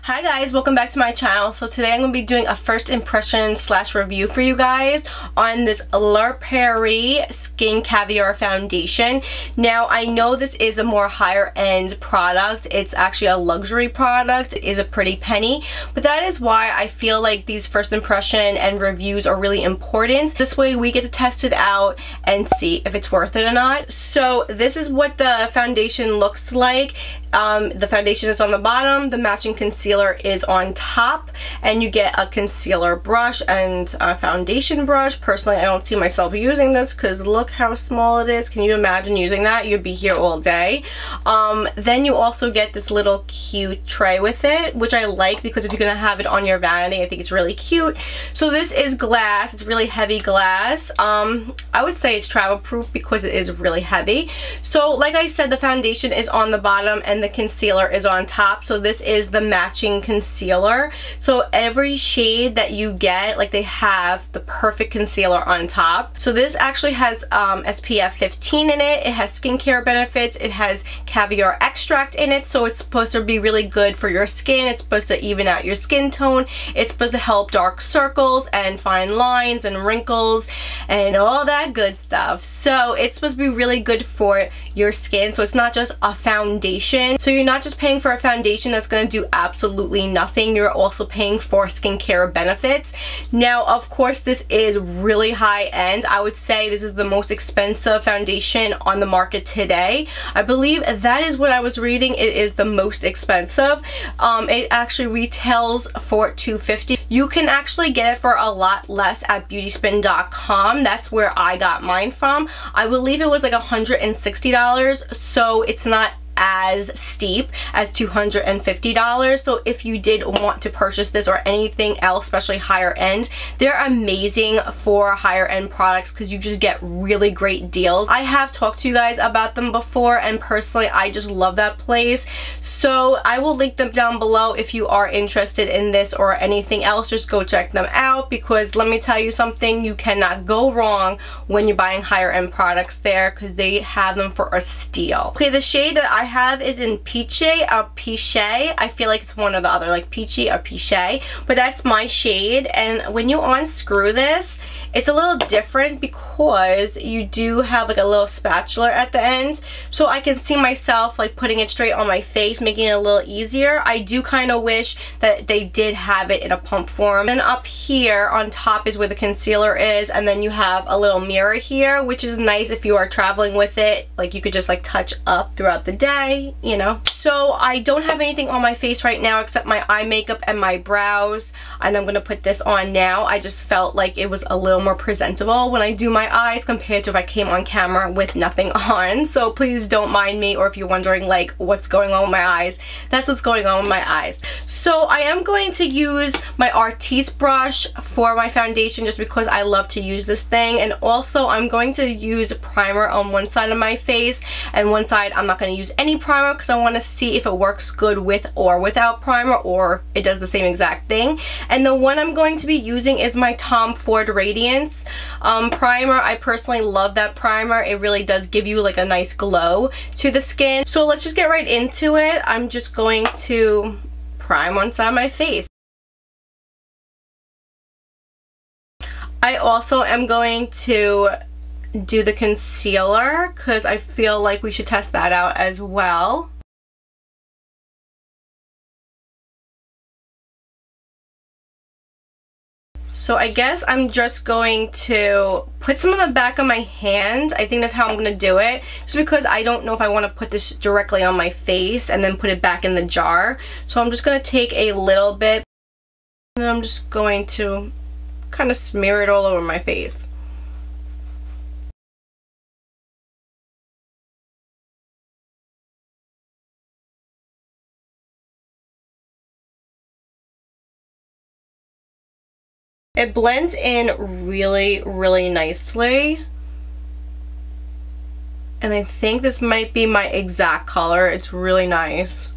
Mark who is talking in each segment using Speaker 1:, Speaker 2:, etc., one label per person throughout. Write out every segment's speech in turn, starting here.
Speaker 1: Hi guys, welcome back to my channel. So today I'm going to be doing a first impression / review for you guys on this Prairie Skin Caviar foundation. Now I know this is a more higher end product. It's actually a luxury product. It is a pretty penny, but that is why I feel like these first impression and reviews are really important. This way we get to test it out and see if it's worth it or not. So this is what the foundation looks like. The foundation is on the bottom, the matching concealer is on top, and you get a concealer brush and a foundation brush. Personally, I don't see myself using this because look how small it is. Can you imagine using that? You'd be here all day. Then you also get this little cute tray with it, which I like because if you're gonna have it on your vanity, I think it's really cute. So this is glass. It's really heavy glass. I would say it's travel proof because it is really heavy. So like I said, the foundation is on the bottom and the concealer is on top. So this is the matching concealer. So every shade that you get, like, they have the perfect concealer on top. So this actually has SPF 15 in it. It has skincare benefits. It has caviar extract in it, so it's supposed to be really good for your skin. It's supposed to even out your skin tone. It's supposed to help dark circles and fine lines and wrinkles and all that good stuff. So it's supposed to be really good for your skin. So it's not just a foundation. So you're not just paying for a foundation that's going to do absolutely nothing. You're also paying for skincare benefits. Now, of course, this is really high end. I would say this is the most expensive foundation on the market today. I believe that is what I was reading. It is the most expensive. It actually retails for $250. You can actually get it for a lot less at beautyspin.com. That's where I got mine from. I believe it was like $160, so it's not as steep as $250. So if you did want to purchase this or anything else, especially higher end, they're amazing for higher end products because you just get really great deals. I have talked to you guys about them before, and personally I just love that place. So I will link them down below if you are interested in this or anything else. Just go check them out, because let me tell you something, you cannot go wrong when you're buying higher end products there, because they have them for a steal. Okay, the shade that I have is in Peachy or Peachy. I feel like it's one or the other, like Peachy or Peachy, but that's my shade. And when you unscrew this, it's a little different because you do have like a little spatula at the end, so I can see myself like putting it straight on my face, making it a little easier. I do kind of wish that they did have it in a pump form. And up here on top is where the concealer is, and then you have a little mirror here, which is nice if you are traveling with it. Like, you could just like touch up throughout the day, you know. So I don't have anything on my face right now except my eye makeup and my brows, and I'm gonna put this on now. I just felt like it was a little more presentable when I do my eyes compared to if I came on camera with nothing on. So please don't mind me, or if you're wondering like what's going on with my eyes, that's what's going on with my eyes. So I am going to use my Artiste brush for my foundation just because I love to use this thing, and also I'm going to use primer on one side of my face, and one side I'm not going to use any primer because I want to see if it works good with or without primer, or it does the same exact thing. And the one I'm going to be using is my Tom Ford Radiance primer. I personally love that primer. It really does give you like a nice glow to the skin. So let's just get right into it. I'm just going to prime one side of my face. I also am going to do the concealer because I feel like we should test that out as well. So I guess I'm just going to put some on the back of my hand. I think that's how I'm going to do it, just because I don't know if I want to put this directly on my face and then put it back in the jar. So I'm just going to take a little bit, and then I'm just going to kind of smear it all over my face. It blends in really, really nicely. And I think this might be my exact color. It's really nice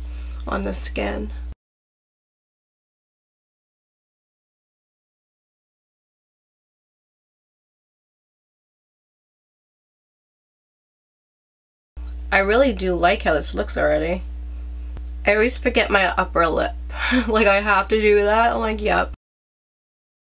Speaker 1: on the skin. I really do like how this looks already. I always forget my upper lip. Like, I have to do that. I'm like, yep.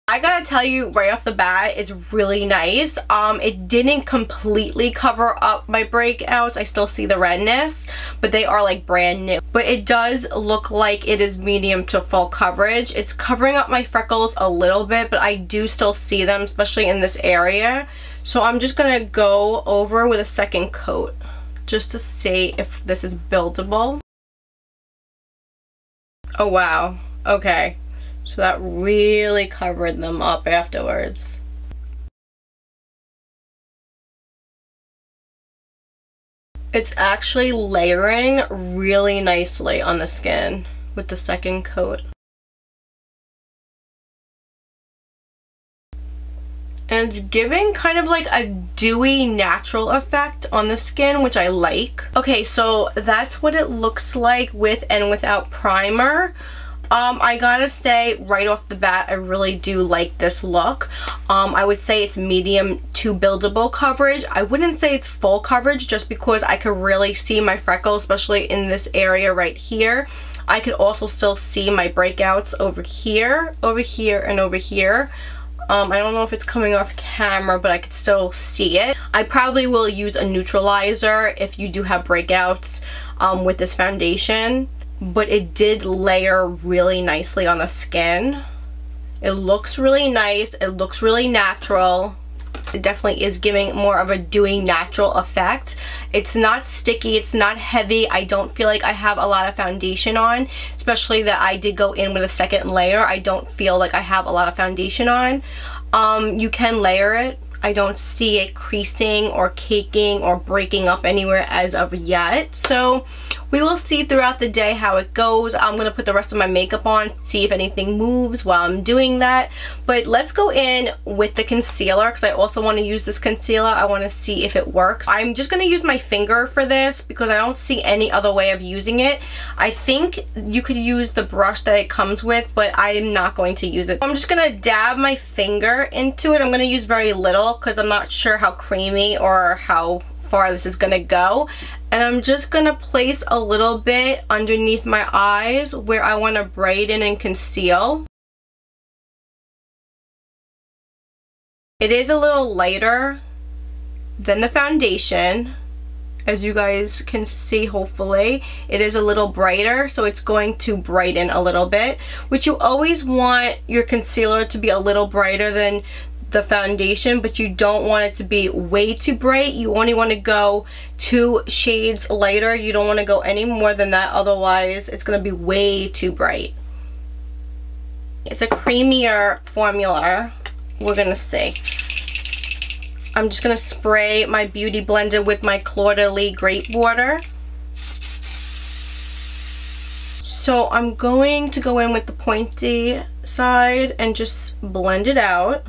Speaker 1: I gotta tell you right off the bat, it's really nice. It didn't completely cover up my breakouts. I still see the redness, but they are like brand new. But it does look like it is medium to full coverage. It's covering up my freckles a little bit, but I do still see them, especially in this area. So I'm just gonna go over with a second coat just to see if this is buildable. Oh wow, okay. So that really covered them up afterwards. It's actually layering really nicely on the skin with the second coat. And it's giving kind of like a dewy natural effect on the skin, which I like. Okay, so that's what it looks like with and without primer. I gotta say right off the bat, I really do like this look. I would say it's medium to buildable coverage. I wouldn't say it's full coverage just because I could really see my freckles, especially in this area right here. I could also still see my breakouts over here, and over here. I don't know if it's coming off camera, but I could still see it. I probably will use a neutralizer if you do have breakouts with this foundation. But it did layer really nicely on the skin. It looks really nice. It looks really natural. It definitely is giving more of a dewy natural effect. It's not sticky. It's not heavy. I don't feel like I have a lot of foundation on, especially that I did go in with a second layer. I don't feel like I have a lot of foundation on. You can layer it. I don't see it creasing or caking or breaking up anywhere as of yet. So we will see throughout the day how it goes. I'm going to put the rest of my makeup on, see if anything moves while I'm doing that. But let's go in with the concealer because I also want to use this concealer. I want to see if it works. I'm just going to use my finger for this because I don't see any other way of using it. I think you could use the brush that it comes with, but I am not going to use it. I'm just going to dab my finger into it. I'm going to use very little because I'm not sure how creamy or how far this is gonna go, and I'm just gonna place a little bit underneath my eyes where I want to brighten and conceal. It is a little lighter than the foundation, as you guys can see. Hopefully it is a little brighter, so it's going to brighten a little bit, which you always want your concealer to be a little brighter than the foundation, but you don't want it to be way too bright. You only want to go 2 shades lighter. You don't want to go any more than that, otherwise it's going to be way too bright. It's a creamier formula. We're gonna see. I'm just gonna spray my beauty blender with my Claw de Lys grape water. So I'm going to go in with the pointy side and just blend it out.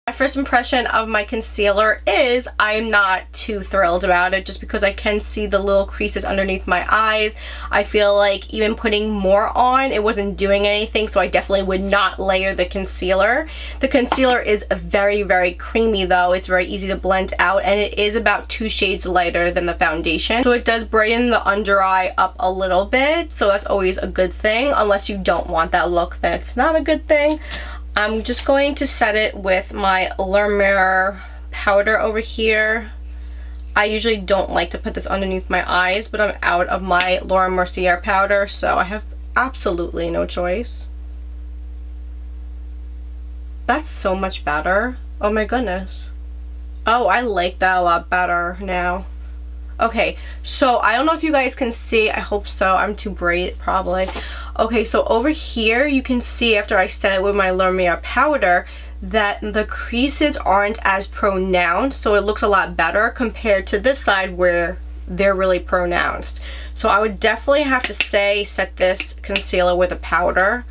Speaker 1: My first impression of my concealer is I'm not too thrilled about it, just because I can see the little creases underneath my eyes. I feel like even putting more on, it wasn't doing anything, so I definitely would not layer the concealer. The concealer is very, very creamy though. It's very easy to blend out, and it is about 2 shades lighter than the foundation. So it does brighten the under eye up a little bit, so that's always a good thing. Unless you don't want that look, then it's not a good thing. I'm just going to set it with my La Mer powder over here. I usually don't like to put this underneath my eyes, but I'm out of my Laura Mercier powder, so I have absolutely no choice. That's so much better. Oh my goodness. Oh, I like that a lot better now. Okay, so I don't know if you guys can see. I hope so. I'm too bright, probably. Okay, so over here you can see, after I set it with my La Mer powder, that the creases aren't as pronounced, so it looks a lot better compared to this side where they're really pronounced. So I would definitely have to say set this concealer with a powder.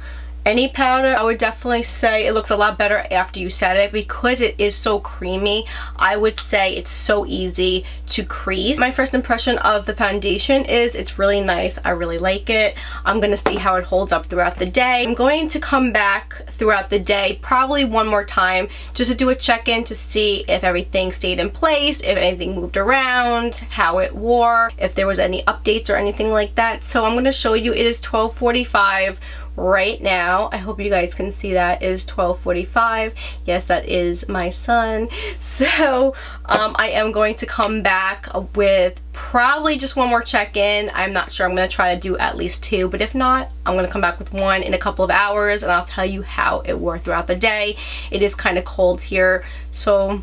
Speaker 1: any powder, I would definitely say it looks a lot better after you set it because it is so creamy. I would say it's so easy to crease. My first impression of the foundation is it's really nice. I really like it. I'm going to see how it holds up throughout the day. I'm going to come back throughout the day probably one more time just to do a check-in to see if everything stayed in place, if anything moved around, how it wore, if there was any updates or anything like that. So I'm going to show you. It is 12:45 right now. I hope you guys can see that. It is 12:45. Yes, that is my son. So I am going to come back with probably just one more check-in. I'm not sure. I'm going to try to do at least 2, but if not, I'm going to come back with one in a couple of hours and I'll tell you how it wore throughout the day. It is kind of cold here, so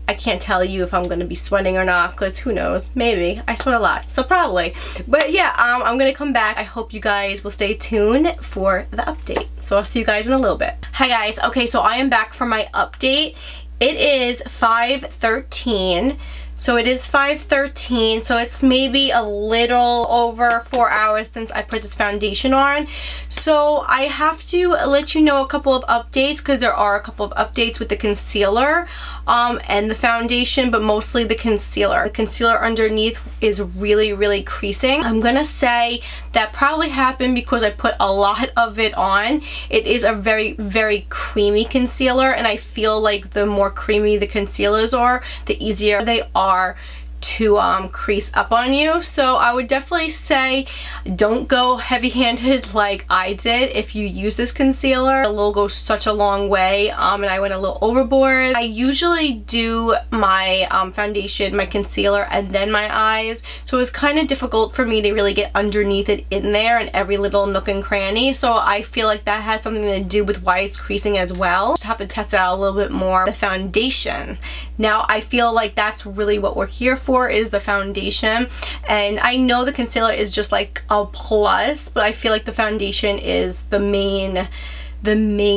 Speaker 1: I can't tell you if I'm going to be sweating or not, because who knows, maybe. I sweat a lot, so probably. But yeah, I'm going to come back. I hope you guys will stay tuned for the update. So I'll see you guys in a little bit. Hi guys, okay, so I am back for my update. It is 5:13. So it is 5:13, so it's maybe a little over 4 hours since I put this foundation on. So I have to let you know a couple of updates because there are a couple of updates with the concealer and the foundation, but mostly the concealer. The concealer underneath is really, really creasing. I'm gonna say that probably happened because I put a lot of it on. It is a very, very creamy concealer, and I feel like the more creamy the concealers are, the easier they are to crease up on you. So I would definitely say don't go heavy-handed like I did if you use this concealer. It will go such a long way, and I went a little overboard. I usually do my foundation, my concealer, and then my eyes, so it was kind of difficult for me to really get underneath it in there in every little nook and cranny. So I feel like that has something to do with why it's creasing as well. Just have to test it out a little bit more. The foundation. Now I feel like that's really what we're here for, is the foundation. And I know the concealer is just like a plus, but I feel like the foundation is the main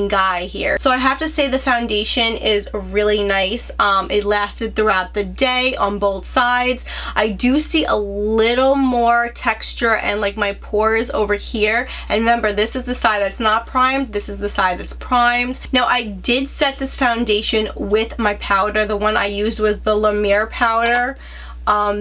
Speaker 1: guy here. So I have to say the foundation is really nice. It lasted throughout the day on both sides. I do see a little more texture and like my pores over here. And remember, this is the side that's not primed. This is the side that's primed. Now I did set this foundation with my powder. The one I used was the La Mer powder.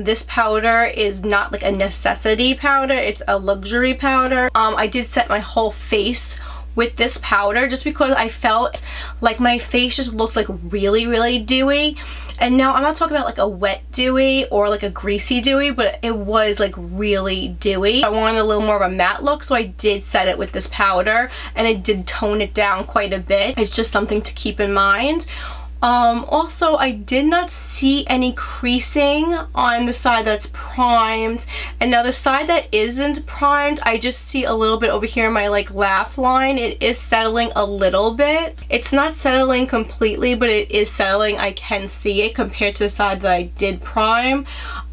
Speaker 1: This powder is not like a necessity powder. It's a luxury powder. I did set my whole face with this powder just because I felt like my face just looked like really, really dewy. And now I'm not talking about like a wet dewy or like a greasy dewy, but it was like really dewy. I wanted a little more of a matte look, so I did set it with this powder and it did tone it down quite a bit. It's just something to keep in mind. Also, I did not see any creasing on the side that's primed, and now the side that isn't primed, I just see a little bit over here in my like laugh line. It is settling a little bit. It's not settling completely, but it is settling. I can see it compared to the side that I did prime.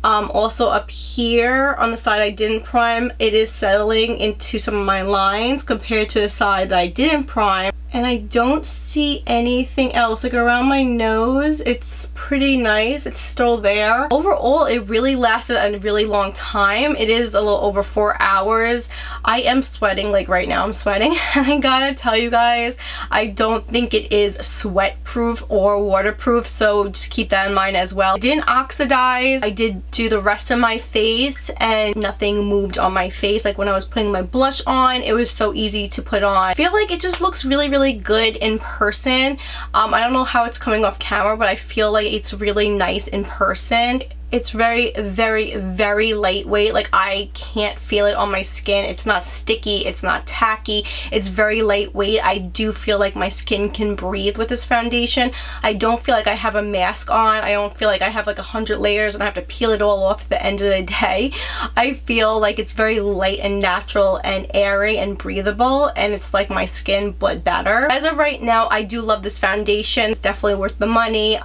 Speaker 1: Also up here on the side I didn't prime, it is settling into some of my lines compared to the side that I didn't prime. And I don't see anything else. Like around my nose, it's pretty nice. It's still there. Overall, it really lasted a really long time. It is a little over 4 hours. I am sweating, like right now I'm sweating. And I gotta tell you guys, I don't think it is sweat proof or waterproof, so just keep that in mind as well. It didn't oxidize. I did do the rest of my face and nothing moved on my face. Like when I was putting my blush on, it was so easy to put on. I feel like it just looks really, really good in person. I don't know how it's coming off camera, but I feel like it's really nice in person. It's very, very, very lightweight. Like I can't feel it on my skin. It's not sticky. It's not tacky. It's very lightweight. I do feel like my skin can breathe with this foundation. I don't feel like I have a mask on. I don't feel like I have like 100 layers and I have to peel it all off at the end of the day. I feel like it's very light and natural and airy and breathable, and it's like my skin but better. As of right now, I do love this foundation. It's definitely worth the money.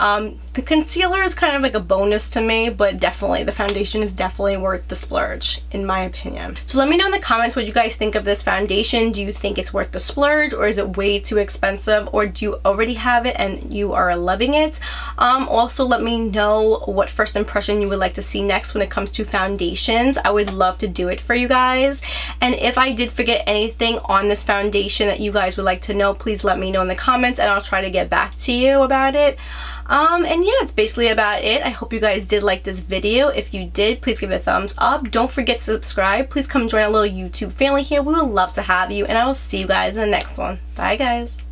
Speaker 1: The concealer is kind of like a bonus to me, but definitely the foundation is definitely worth the splurge in my opinion. So let me know in the comments what you guys think of this foundation. Do you think it's worth the splurge, or is it way too expensive, or do you already have it and you are loving it? Also let me know what first impression you would like to see next when it comes to foundations. I would love to do it for you guys. And if I did forget anything on this foundation that you guys would like to know, please let me know in the comments and I'll try to get back to you about it. And yeah, it's basically about it. I hope you guys did like this video. If you did, please give it a thumbs up. Don't forget to subscribe. Please come join our little YouTube family here. We would love to have you, and I will see you guys in the next one. Bye guys.